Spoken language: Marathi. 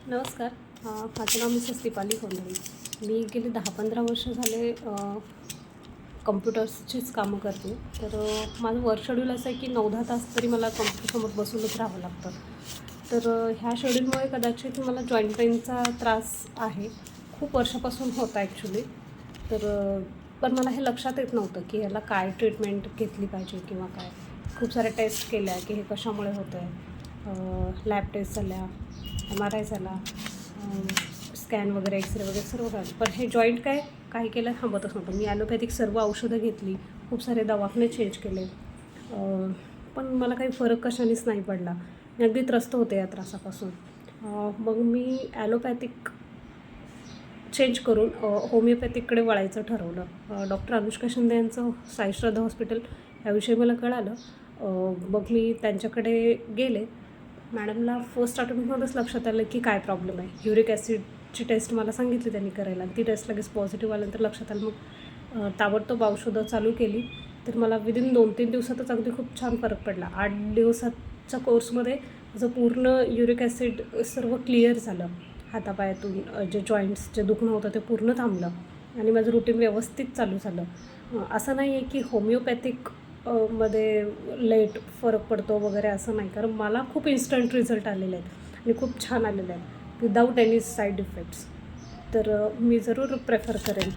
नमस्कार. माझं नाव मिसेस दीपाली कोंढळी. मी गेली 10-15 वर्ष झाले कम्प्युटर्सचीच कामं करते. तर माझं वर्क शेड्यूल असं आहे की 9-10 तास तरी मला कम्प्युटरसमोर बसूनच राहावं लागतं. तर ह्या शेड्यूलमुळे कदाचित मला जॉईंट पेनचा त्रास आहे. खूप वर्षापासून होता ॲक्च्युली. तर पण मला हे लक्षात येत नव्हतं की ह्याला काय ट्रीटमेंट घेतली पाहिजे किंवा काय. खूप साऱ्या टेस्ट केल्या की हे कशामुळे होतं आहे. लॅब टेस्ट झाल्या, MRI झाला, स्कॅन वगैरे, एक्सरे वगैरे सर्व झालं. पण हे जॉईंट काही केलं थांबतच नव्हतं. मी ॲलोपॅथिक सर्व औषधं घेतली, खूप सारे दवाखाने चेंज केले, पण मला काही फरक कशानेच नाही पडला. मी अगदी त्रस्त होते या त्रासापासून. मग मी ॲलोपॅथिक चेंज करून होमिओपॅथिककडे वळायचं ठरवलं. डॉक्टर अनुष्का शिंदे यांचं साई श्रद्धा हॉस्पिटल याविषयी मला कळालं. मग मी त्यांच्याकडे गेले. मॅडमला फर्स्ट अटेम्प्टमध्येच लक्षात आलं की काय प्रॉब्लेम आहे. युरिक ॲसिडची टेस्ट मला सांगितली त्यांनी करायला आणि ती टेस्ट लगेच पॉझिटिव्ह आल्यानंतर लक्षात आलं. मग ताबडतोब औषधं चालू केली. तर मला विदिन 2-3 दिवसातच अगदी खूप छान फरक पडला. 8 दिवसाच्या कोर्समध्ये माझं पूर्ण युरिक ॲसिड सर्व क्लिअर झालं. हातापायातून जे जॉईंट्स जे दुखणं होतं ते पूर्ण थांबलं आणि माझं रुटीन व्यवस्थित चालू झालं. असं नाही आहे की होमिओपॅथिक मध्ये लेट फरक पडतो वगैरे, असं नाही. कारण मला खूप इन्स्टंट रिझल्ट आलेले आहेत आणि खूप छान आलेले आहेत विदाऊट एनी साईड इफेक्ट्स. तर मी जरूर प्रेफर करेन.